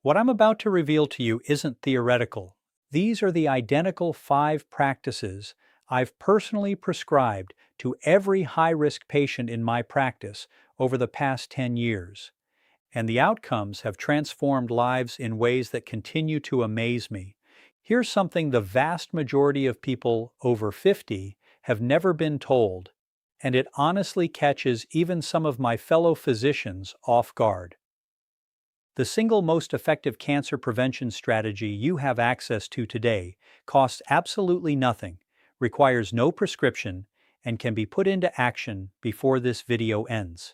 What I'm about to reveal to you isn't theoretical. These are the identical 5 practices I've personally prescribed to every high-risk patient in my practice over the past 10 years. And the outcomes have transformed lives in ways that continue to amaze me. Here's something the vast majority of people over 50 have never been told, and it honestly catches even some of my fellow physicians off guard. The single most effective cancer prevention strategy you have access to today costs absolutely nothing, requires no prescription, and can be put into action before this video ends.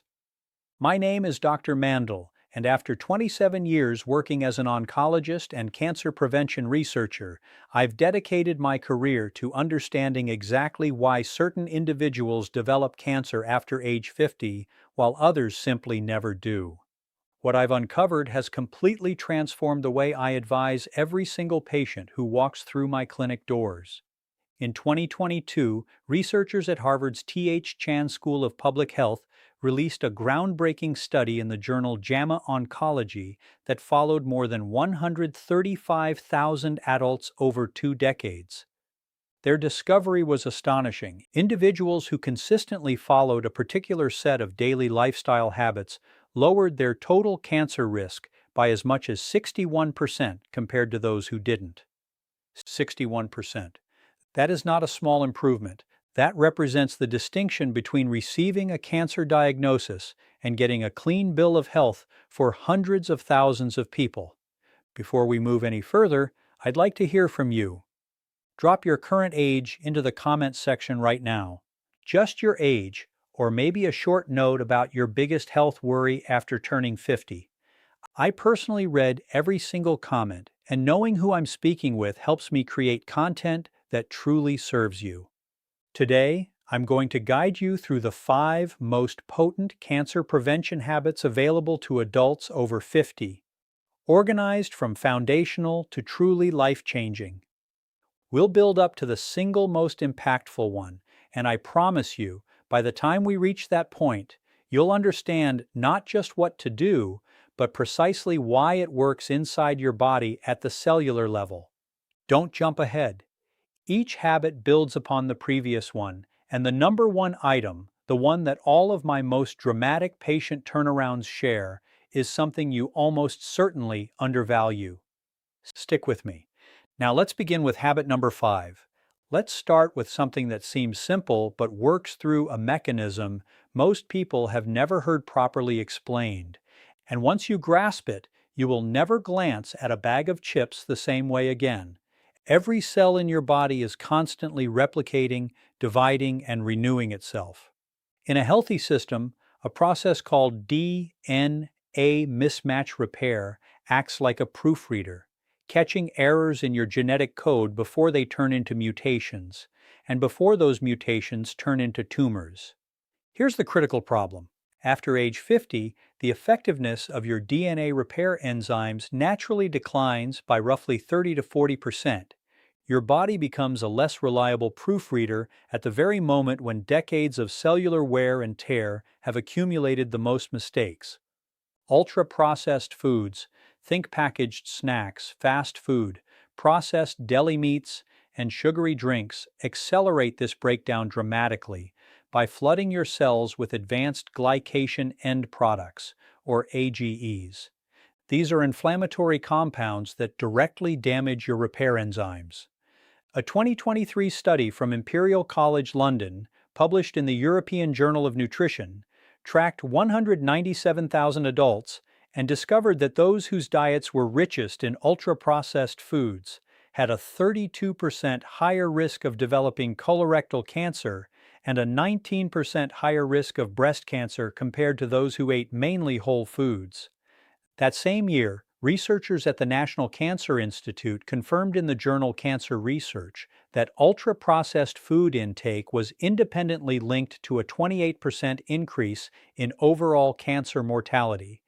My name is Dr. Mandell, and after 27 years working as an oncologist and cancer prevention researcher, I've dedicated my career to understanding exactly why certain individuals develop cancer after age 50 while others simply never do. What I've uncovered has completely transformed the way I advise every single patient who walks through my clinic doors. In 2022, researchers at Harvard's T.H. Chan School of Public Health released a groundbreaking study in the journal JAMA Oncology that followed more than 135,000 adults over 2 decades. Their discovery was astonishing. Individuals who consistently followed a particular set of daily lifestyle habits lowered their total cancer risk by as much as 61% compared to those who didn't. 61%. That is not a small improvement. That represents the distinction between receiving a cancer diagnosis and getting a clean bill of health for hundreds of thousands of people. Before we move any further, I'd like to hear from you. Drop your current age into the comments section right now. Just your age, or maybe a short note about your biggest health worry after turning 50. I personally read every single comment, and knowing who I'm speaking with helps me create content that truly serves you. Today, I'm going to guide you through the 5 most potent cancer prevention habits available to adults over 50, organized from foundational to truly life-changing. We'll build up to the single most impactful one, and I promise you, by the time we reach that point, you'll understand not just what to do, but precisely why it works inside your body at the cellular level. Don't jump ahead. Each habit builds upon the previous one, and the number one item, the one that all of my most dramatic patient turnarounds share, is something you almost certainly undervalue. Stick with me. Now let's begin with habit number 5. Let's start with something that seems simple but works through a mechanism most people have never heard properly explained. And once you grasp it, you will never glance at a bag of chips the same way again. Every cell in your body is constantly replicating, dividing, and renewing itself. In a healthy system, a process called DNA mismatch repair acts like a proofreader, catching errors in your genetic code before they turn into mutations, and before those mutations turn into tumors. Here's the critical problem. After age 50, the effectiveness of your DNA repair enzymes naturally declines by roughly 30 to 40%. Your body becomes a less reliable proofreader at the very moment when decades of cellular wear and tear have accumulated the most mistakes. Ultra-processed foods, think packaged snacks, fast food, processed deli meats, and sugary drinks accelerate this breakdown dramatically by flooding your cells with advanced glycation end products, or AGEs. These are inflammatory compounds that directly damage your repair enzymes. A 2023 study from Imperial College London, published in the European Journal of Nutrition, tracked 197,000 adults and discovered that those whose diets were richest in ultra-processed foods had a 32% higher risk of developing colorectal cancer and a 19% higher risk of breast cancer compared to those who ate mainly whole foods. That same year, researchers at the National Cancer Institute confirmed in the journal Cancer Research that ultra-processed food intake was independently linked to a 28% increase in overall cancer mortality,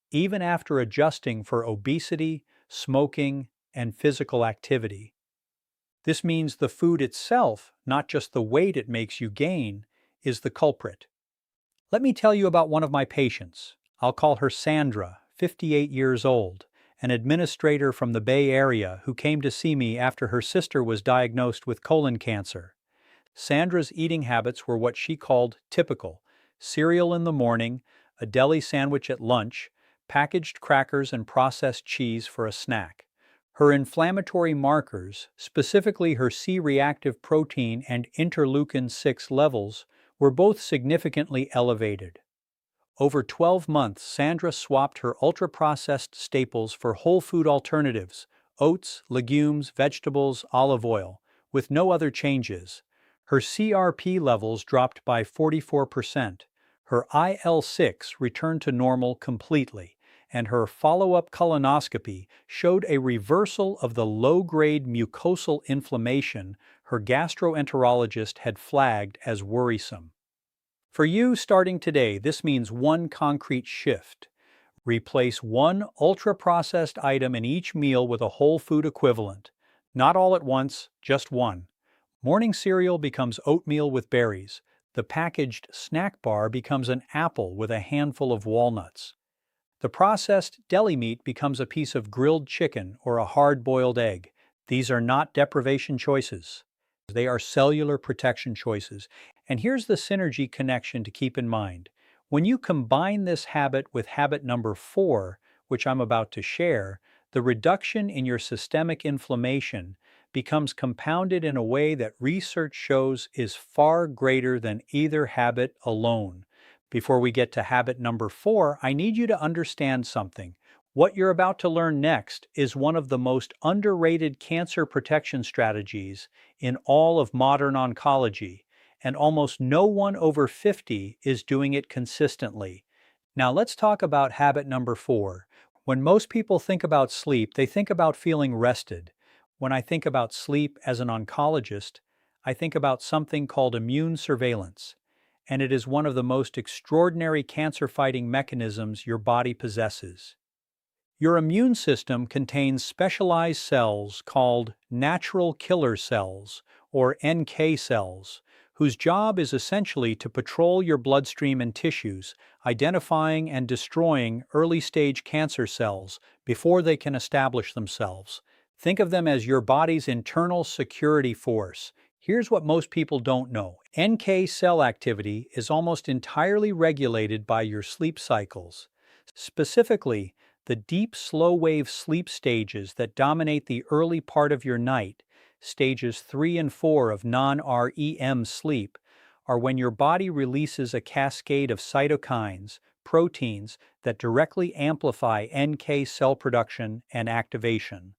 even after adjusting for obesity, smoking, and physical activity. This means the food itself, not just the weight it makes you gain, is the culprit. Let me tell you about one of my patients. I'll call her Sandra, 58 years old, an administrator from the Bay Area who came to see me after her sister was diagnosed with colon cancer. Sandra's eating habits were what she called typical: cereal in the morning, a deli sandwich at lunch, packaged crackers and processed cheese for a snack. Her inflammatory markers, specifically her C-reactive protein and interleukin-6 levels, were both significantly elevated. Over 12 months, Sandra swapped her ultra-processed staples for whole food alternatives: oats, legumes, vegetables, olive oil, with no other changes. Her CRP levels dropped by 44%. Her IL-6 returned to normal completely, and her follow-up colonoscopy showed a reversal of the low-grade mucosal inflammation her gastroenterologist had flagged as worrisome. For you starting today, this means one concrete shift. Replace one ultra-processed item in each meal with a whole food equivalent. Not all at once, just one. Morning cereal becomes oatmeal with berries. The packaged snack bar becomes an apple with a handful of walnuts. The processed deli meat becomes a piece of grilled chicken or a hard-boiled egg. These are not deprivation choices. They are cellular protection choices. And here's the synergy connection to keep in mind. When you combine this habit with habit number 4, which I'm about to share, the reduction in your systemic inflammation becomes compounded in a way that research shows is far greater than either habit alone. Before we get to habit number 4, I need you to understand something. What you're about to learn next is one of the most underrated cancer protection strategies in all of modern oncology, and almost no one over 50 is doing it consistently. Now let's talk about habit number 4. When most people think about sleep, they think about feeling rested. When I think about sleep as an oncologist, I think about something called immune surveillance, and it is one of the most extraordinary cancer-fighting mechanisms your body possesses. Your immune system contains specialized cells called natural killer cells, or NK cells, whose job is essentially to patrol your bloodstream and tissues, identifying and destroying early-stage cancer cells before they can establish themselves. Think of them as your body's internal security force. Here's what most people don't know. NK cell activity is almost entirely regulated by your sleep cycles. Specifically, the deep, slow-wave sleep stages that dominate the early part of your night, stages 3 and 4 of non-REM sleep, are when your body releases a cascade of cytokines, proteins that directly amplify NK cell production and activation.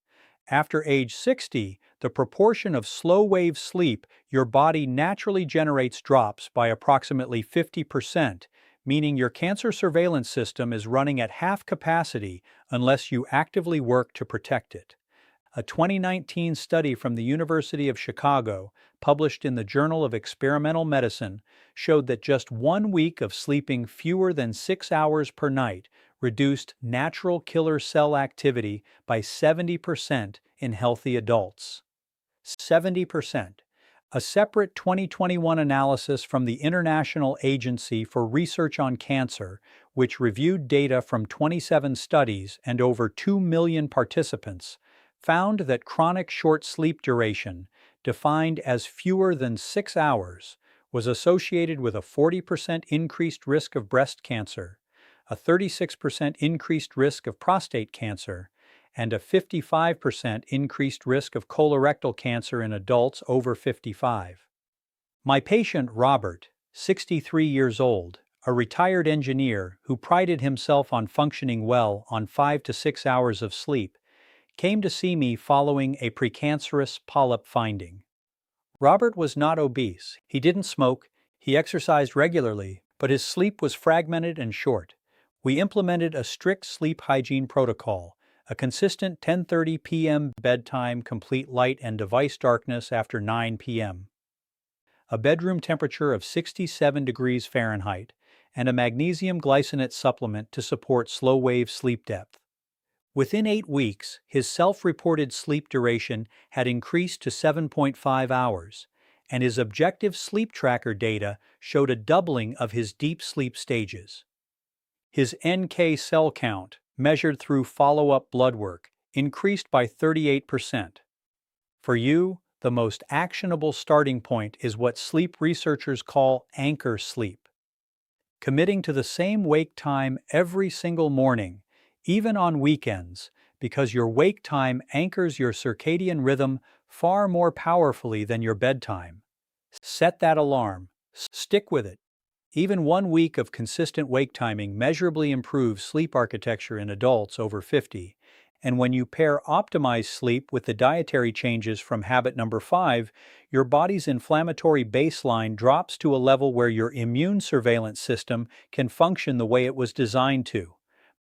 After age 60, the proportion of slow-wave sleep your body naturally generates drops by approximately 50%, meaning your cancer surveillance system is running at half capacity unless you actively work to protect it. A 2019 study from the University of Chicago, published in the Journal of Experimental Medicine, showed that just 1 week of sleeping fewer than 6 hours per night reduced natural killer cell activity by 70% in healthy adults. 70%. A separate 2021 analysis from the International Agency for Research on Cancer, which reviewed data from 27 studies and over 2 million participants, found that chronic short sleep duration, defined as fewer than 6 hours, was associated with a 40% increased risk of breast cancer, a 36% increased risk of prostate cancer, and a 55% increased risk of colorectal cancer in adults over 55. My patient, Robert, 63 years old, a retired engineer who prided himself on functioning well on 5 to 6 hours of sleep, came to see me following a precancerous polyp finding. Robert was not obese, he didn't smoke, he exercised regularly, but his sleep was fragmented and short. We implemented a strict sleep hygiene protocol, a consistent 10:30 p.m. bedtime, complete light and device darkness after 9 p.m., a bedroom temperature of 67 degrees Fahrenheit, and a magnesium glycinate supplement to support slow-wave sleep depth. Within 8 weeks, his self-reported sleep duration had increased to 7.5 hours, and his objective sleep tracker data showed a doubling of his deep sleep stages. His NK cell count, measured through follow-up blood work, increased by 38%. For you, the most actionable starting point is what sleep researchers call anchor sleep. Committing to the same wake time every single morning, even on weekends, because your wake time anchors your circadian rhythm far more powerfully than your bedtime. Set that alarm. Stick with it. Even 1 week of consistent wake timing measurably improves sleep architecture in adults over 50, and when you pair optimized sleep with the dietary changes from habit number 5, your body's inflammatory baseline drops to a level where your immune surveillance system can function the way it was designed to.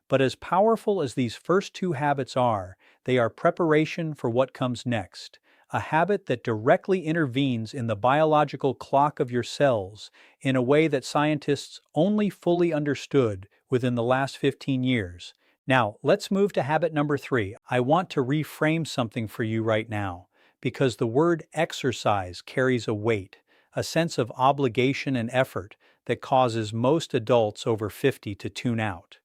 But as powerful as these first two habits are, they are preparation for what comes next, a habit that directly intervenes in the biological clock of your cells in a way that scientists only fully understood within the last 15 years. Now, let's move to habit number 3. I want to reframe something for you right now, because the word exercise carries a weight, a sense of obligation and effort that causes most adults over 50 to tune out.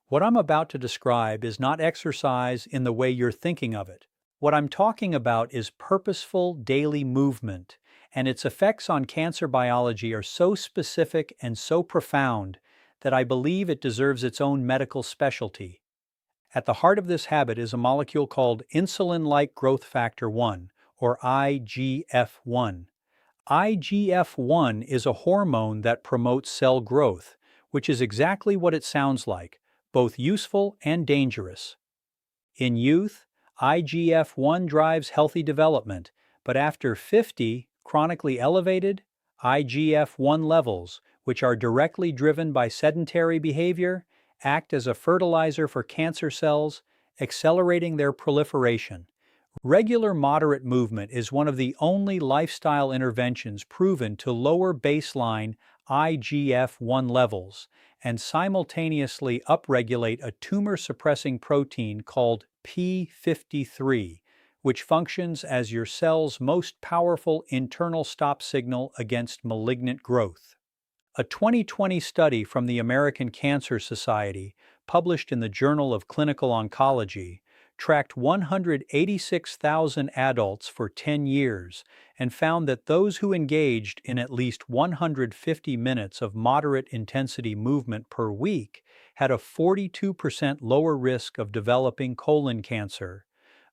What I'm about to describe is not exercise in the way you're thinking of it. What I'm talking about is purposeful daily movement, and its effects on cancer biology are so specific and so profound that I believe it deserves its own medical specialty. At the heart of this habit is a molecule called insulin-like growth factor 1, or IGF-1. IGF-1 is a hormone that promotes cell growth, which is exactly what it sounds like, both useful and dangerous. In youth, IGF-1 drives healthy development, but after 50, chronically elevated IGF-1 levels, which are directly driven by sedentary behavior, act as a fertilizer for cancer cells, accelerating their proliferation. Regular moderate movement is one of the only lifestyle interventions proven to lower baseline IGF-1 levels and simultaneously upregulate a tumor-suppressing protein called P53, which functions as your cell's most powerful internal stop signal against malignant growth. A 2020 study from the American Cancer Society, published in the Journal of Clinical Oncology, tracked 186,000 adults for 10 years and found that those who engaged in at least 150 minutes of moderate intensity movement per week had a 42% lower risk of developing colon cancer,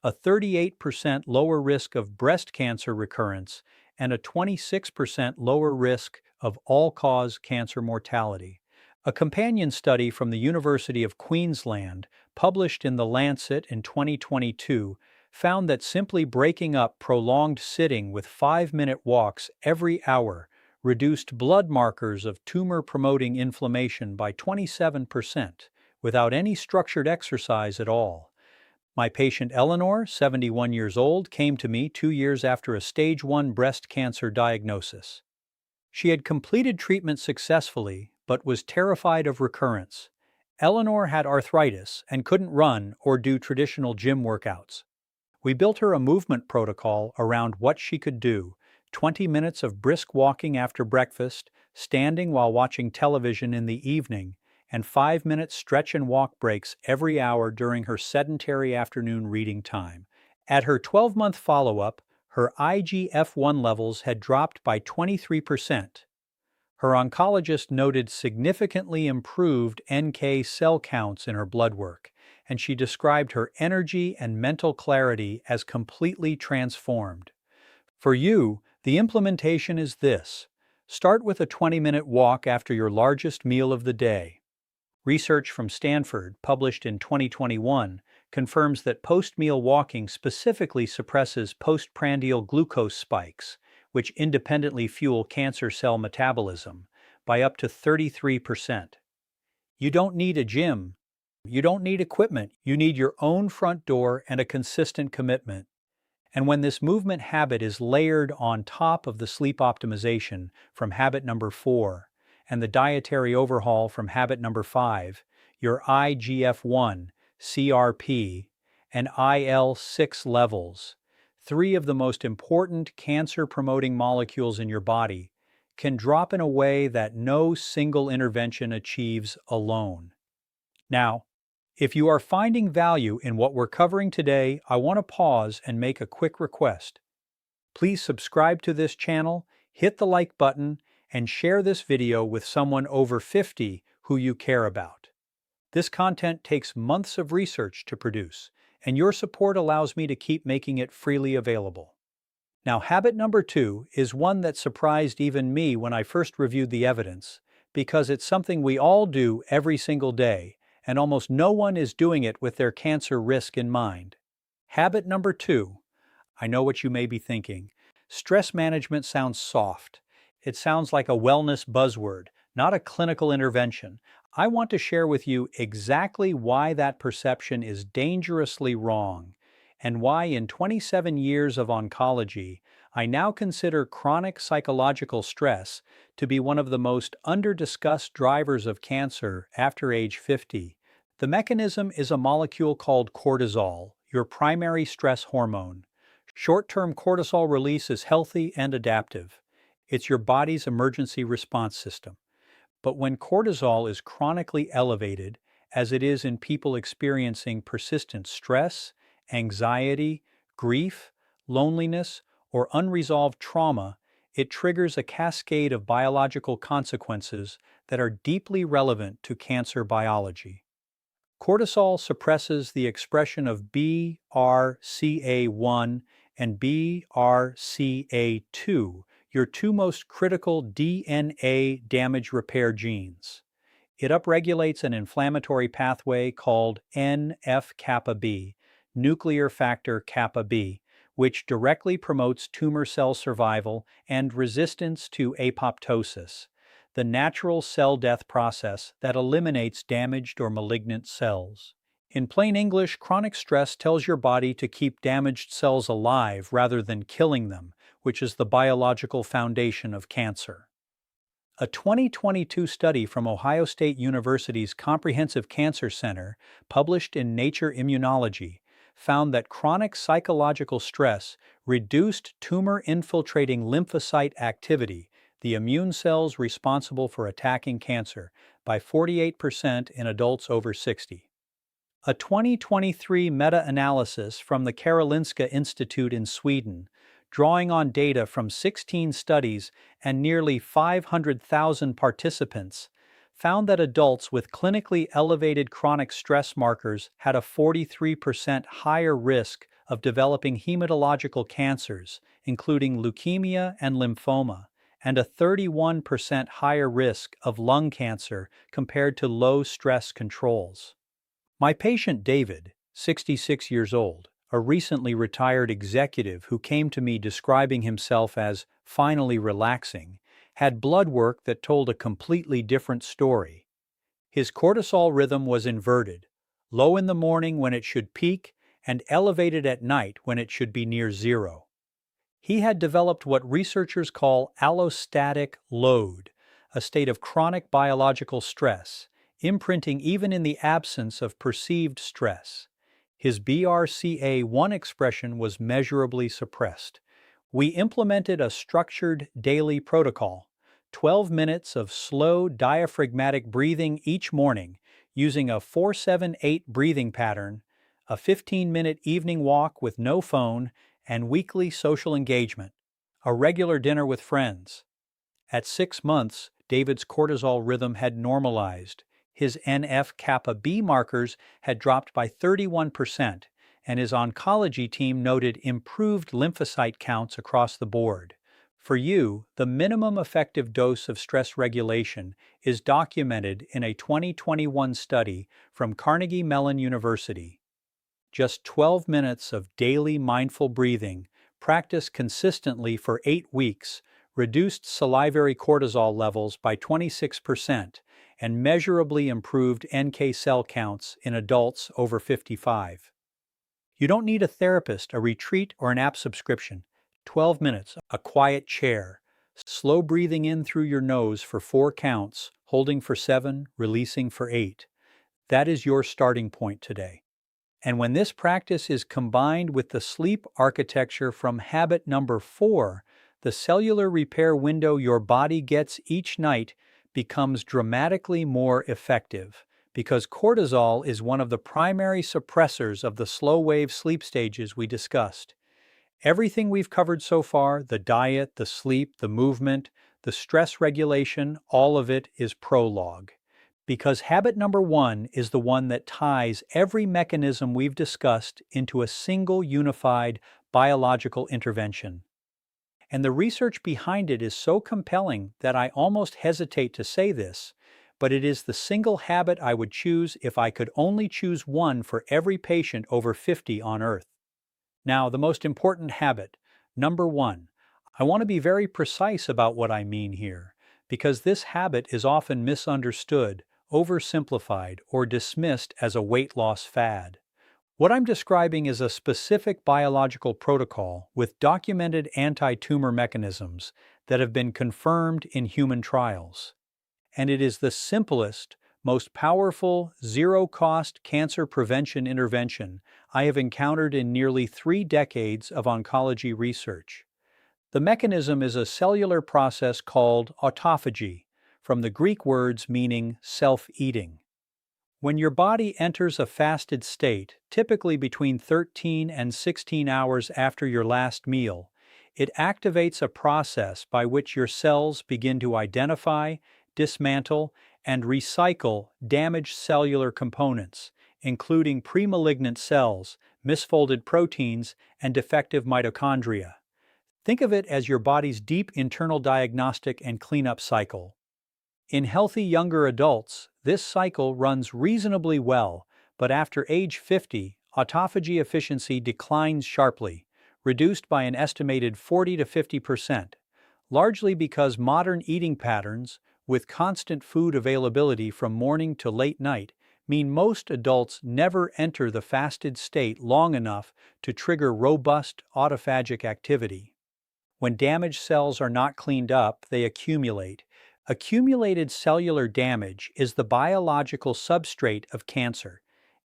a 38% lower risk of breast cancer recurrence, and a 26% lower risk of all-cause cancer mortality. A companion study from the University of Queensland, published in The Lancet in 2022, found that simply breaking up prolonged sitting with 5-minute walks every hour reduced blood markers of tumor-promoting inflammation by 27% without any structured exercise at all. My patient Eleanor, 71 years old, came to me 2 years after a stage 1 breast cancer diagnosis. She had completed treatment successfully, but was terrified of recurrence. Eleanor had arthritis and couldn't run or do traditional gym workouts. We built her a movement protocol around what she could do: 20 minutes of brisk walking after breakfast, standing while watching television in the evening, and 5-minute stretch and walk breaks every hour during her sedentary afternoon reading time. At her 12-month follow-up, her IGF-1 levels had dropped by 23%. Her oncologist noted significantly improved NK cell counts in her blood work, and she described her energy and mental clarity as completely transformed. For you, the implementation is this: start with a 20-minute walk after your largest meal of the day. Research from Stanford, published in 2021, confirms that post-meal walking specifically suppresses postprandial glucose spikes, which independently fuel cancer cell metabolism, by up to 33%. You don't need a gym. You don't need equipment. You need your own front door and a consistent commitment. And when this movement habit is layered on top of the sleep optimization from habit number 4 and the dietary overhaul from habit number 5, your IGF-1, CRP, and IL-6 levels, 3 of the most important cancer-promoting molecules in your body, can drop in a way that no single intervention achieves alone. Now, If you are finding value in what we're covering today, I want to pause and make a quick request. Please subscribe to this channel, hit the like button, and share this video with someone over 50 who you care about. This content takes months of research to produce, and your support allows me to keep making it freely available. Now, habit number 2 is one that surprised even me when I first reviewed the evidence, because it's something we all do every single day, and almost no one is doing it with their cancer risk in mind. Habit number 2. I know what you may be thinking. Stress management sounds soft. It sounds like a wellness buzzword, not a clinical intervention. I want to share with you exactly why that perception is dangerously wrong, and why in 27 years of oncology, I now consider chronic psychological stress to be one of the most under-discussed drivers of cancer after age 50. The mechanism is a molecule called cortisol, your primary stress hormone. Short-term cortisol release is healthy and adaptive. It's your body's emergency response system. But when cortisol is chronically elevated, as it is in people experiencing persistent stress, anxiety, grief, loneliness, or unresolved trauma, it triggers a cascade of biological consequences that are deeply relevant to cancer biology. Cortisol suppresses the expression of BRCA1 and BRCA2, your two most critical DNA damage repair genes. It upregulates an inflammatory pathway called NF-kappa B, nuclear factor kappa B, which directly promotes tumor cell survival and resistance to apoptosis, the natural cell death process that eliminates damaged or malignant cells. In plain English, chronic stress tells your body to keep damaged cells alive rather than killing them, which is the biological foundation of cancer. A 2022 study from Ohio State University's Comprehensive Cancer Center, published in Nature Immunology, found that chronic psychological stress reduced tumor-infiltrating lymphocyte activity, the immune cells responsible for attacking cancer, by 48% in adults over 60. A 2023 meta-analysis from the Karolinska Institute in Sweden, drawing on data from 16 studies and nearly 500,000 participants, found that adults with clinically elevated chronic stress markers had a 43% higher risk of developing hematological cancers, including leukemia and lymphoma, and a 31% higher risk of lung cancer compared to low-stress controls. My patient David, 66 years old, a recently retired executive who came to me describing himself as finally relaxing, had blood work that told a completely different story. His cortisol rhythm was inverted, low in the morning when it should peak and elevated at night when it should be near zero. He had developed what researchers call allostatic load, a state of chronic biological stress, imprinting even in the absence of perceived stress. His BRCA1 expression was measurably suppressed. We implemented a structured daily protocol, 12 minutes of slow diaphragmatic breathing each morning using a 4-7-8 breathing pattern, a 15-minute evening walk with no phone, and weekly social engagement, a regular dinner with friends. At 6 months, David's cortisol rhythm had normalized. His NF-kappa B markers had dropped by 31%, and his oncology team noted improved lymphocyte counts across the board. For you, the minimum effective dose of stress regulation is documented in a 2021 study from Carnegie Mellon University. Just 12 minutes of daily mindful breathing, practiced consistently for 8 weeks, reduced salivary cortisol levels by 26%, and measurably improved NK cell counts in adults over 55. You don't need a therapist, a retreat, or an app subscription. 12 minutes, a quiet chair, slow breathing in through your nose for 4 counts, holding for 7, releasing for 8. That is your starting point today. And when this practice is combined with the sleep architecture from habit number 4, the cellular repair window your body gets each night becomes dramatically more effective, because cortisol is one of the primary suppressors of the slow-wave sleep stages we discussed. Everything we've covered so far, the diet, the sleep, the movement, the stress regulation, all of it is prologue. Because habit number one is the one that ties every mechanism we've discussed into a single unified biological intervention. And the research behind it is so compelling that I almost hesitate to say this, but it is the single habit I would choose if I could only choose one for every patient over 50 on Earth. Now, the most important habit, number one. I want to be very precise about what I mean here, because this habit is often misunderstood, oversimplified, or dismissed as a weight loss fad. What I'm describing is a specific biological protocol with documented anti-tumor mechanisms that have been confirmed in human trials. And it is the simplest, most powerful, zero-cost cancer prevention intervention I have encountered in nearly 3 decades of oncology research. The mechanism is a cellular process called autophagy, from the Greek words meaning self-eating. When your body enters a fasted state, typically between 13 and 16 hours after your last meal, it activates a process by which your cells begin to identify, dismantle, and recycle damaged cellular components, including premalignant cells, misfolded proteins, and defective mitochondria. Think of it as your body's deep internal diagnostic and cleanup cycle. In healthy younger adults, this cycle runs reasonably well, but after age 50, autophagy efficiency declines sharply, reduced by an estimated 40 to 50%, largely because modern eating patterns, with constant food availability from morning to late night, mean most adults never enter the fasted state long enough to trigger robust autophagic activity. When damaged cells are not cleaned up, they accumulate. Accumulated cellular damage is the biological substrate of cancer.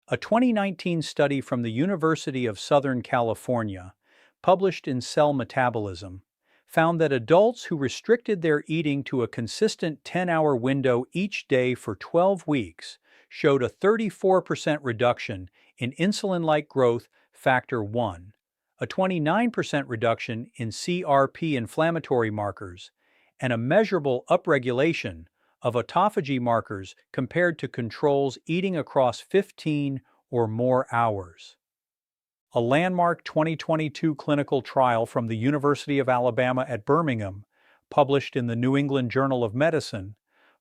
A 2019 study from the University of Southern California, published in Cell Metabolism, found that adults who restricted their eating to a consistent 10-hour window each day for 12 weeks showed a 34% reduction in insulin-like growth factor 1, a 29% reduction in CRP inflammatory markers, and a measurable upregulation of autophagy markers compared to controls eating across 15 or more hours. A landmark 2022 clinical trial from the University of Alabama at Birmingham, published in the New England Journal of Medicine,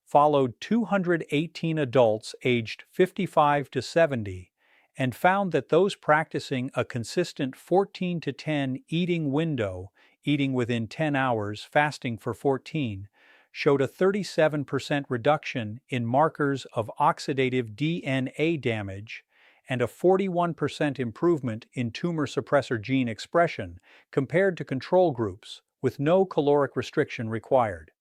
followed 218 adults aged 55 to 70 and found that those practicing a consistent 14 to 10 eating window, eating within 10 hours, fasting for 14, showed a 37% reduction in markers of oxidative DNA damage and a 41% improvement in tumor suppressor gene expression compared to control groups, with no caloric restriction required.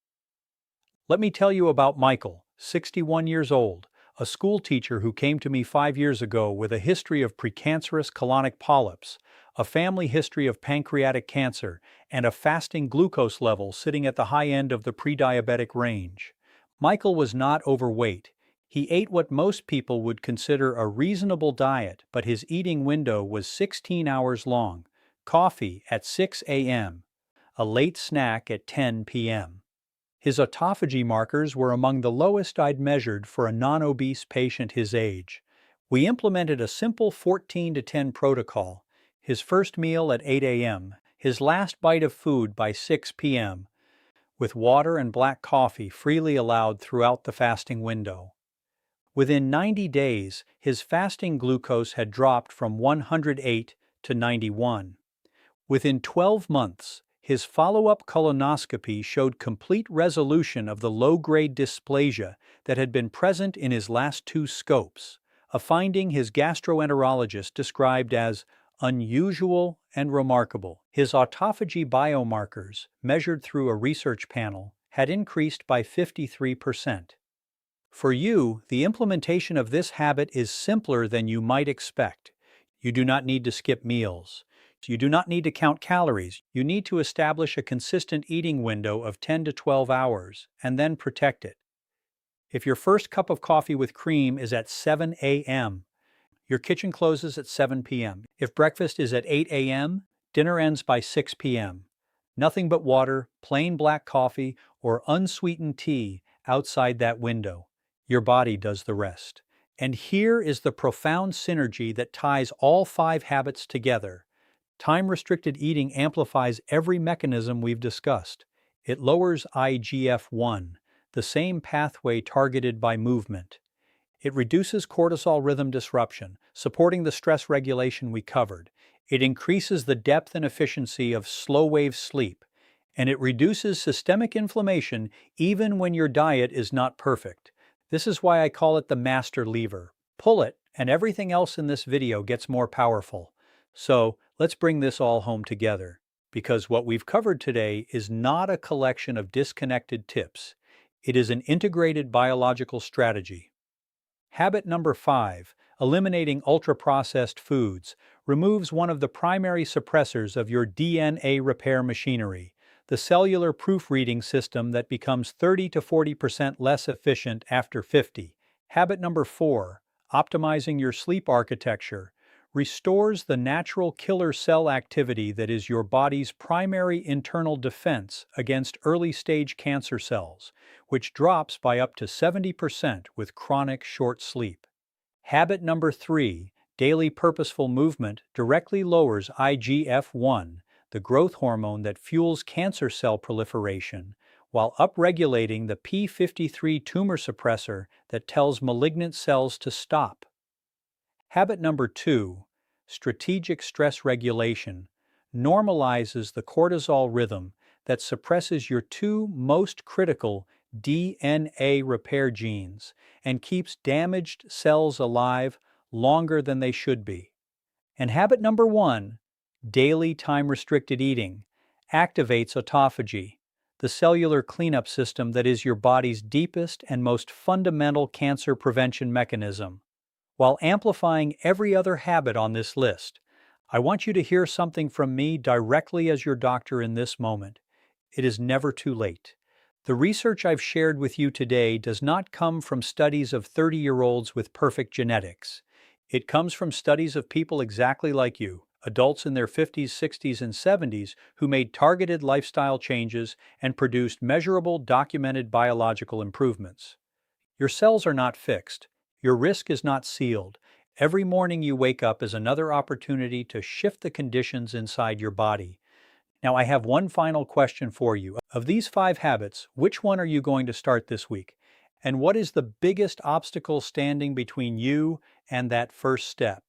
Let me tell you about Michael, 61 years old, a school teacher who came to me 5 years ago with a history of precancerous colonic polyps, a family history of pancreatic cancer, and a fasting glucose level sitting at the high end of the prediabetic range. Michael was not overweight. He ate what most people would consider a reasonable diet, but his eating window was 16 hours long, coffee at 6 a.m., a late snack at 10 p.m. His autophagy markers were among the lowest I'd measured for a non-obese patient his age. We implemented a simple 14 to 10 protocol, his first meal at 8 a.m., his last bite of food by 6 p.m., with water and black coffee freely allowed throughout the fasting window. Within 90 days, his fasting glucose had dropped from 108 to 91. Within 12 months, his follow-up colonoscopy showed complete resolution of the low-grade dysplasia that had been present in his last 2 scopes, a finding his gastroenterologist described as unusual and remarkable. His autophagy biomarkers, measured through a research panel, had increased by 53%. For you, the implementation of this habit is simpler than you might expect. You do not need to skip meals. You do not need to count calories. You need to establish a consistent eating window of 10 to 12 hours and then protect it. If your first cup of coffee with cream is at 7 a.m., your kitchen closes at 7 p.m. If breakfast is at 8 a.m., dinner ends by 6 p.m. Nothing but water, plain black coffee, or unsweetened tea outside that window. Your body does the rest. And here is the profound synergy that ties all 5 habits together. Time-restricted eating amplifies every mechanism we've discussed. It lowers IGF-1, the same pathway targeted by movement. It reduces cortisol rhythm disruption, supporting the stress regulation we covered. It increases the depth and efficiency of slow-wave sleep, and it reduces systemic inflammation even when your diet is not perfect. This is why I call it the master lever. Pull it, and everything else in this video gets more powerful. So, let's bring this all home together, because what we've covered today is not a collection of disconnected tips. It is an integrated biological strategy. Habit number 5, eliminating ultra-processed foods, removes one of the primary suppressors of your DNA repair machinery, the cellular proofreading system that becomes 30 to 40% less efficient after 50. Habit number 4, optimizing your sleep architecture, restores the natural killer cell activity that is your body's primary internal defense against early-stage cancer cells, which drops by up to 70% with chronic short sleep. Habit number 3, daily purposeful movement, directly lowers IGF-1, the growth hormone that fuels cancer cell proliferation, while upregulating the p53 tumor suppressor that tells malignant cells to stop. Habit number 2, strategic stress regulation, normalizes the cortisol rhythm that suppresses your 2 most critical DNA repair genes and keeps damaged cells alive longer than they should be. And habit number 1, daily time-restricted eating, activates autophagy, the cellular cleanup system that is your body's deepest and most fundamental cancer prevention mechanism. While amplifying every other habit on this list, I want you to hear something from me directly as your doctor in this moment. It is never too late. The research I've shared with you today does not come from studies of 30-year-olds with perfect genetics. It comes from studies of people exactly like you, adults in their 50s, 60s, and 70s who made targeted lifestyle changes and produced measurable, documented biological improvements. Your cells are not fixed. Your risk is not sealed. Every morning you wake up is another opportunity to shift the conditions inside your body. Now, I have one final question for you. Of these 5 habits, which one are you going to start this week? And what is the biggest obstacle standing between you and that first step?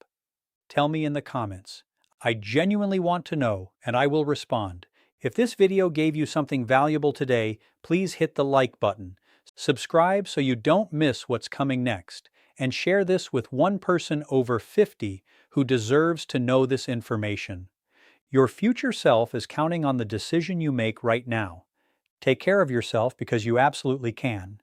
Tell me in the comments. I genuinely want to know, and I will respond. If this video gave you something valuable today, please hit the like button. Subscribe so you don't miss what's coming next, and share this with one person over 50 who deserves to know this information. Your future self is counting on the decision you make right now. Take care of yourself because you absolutely can.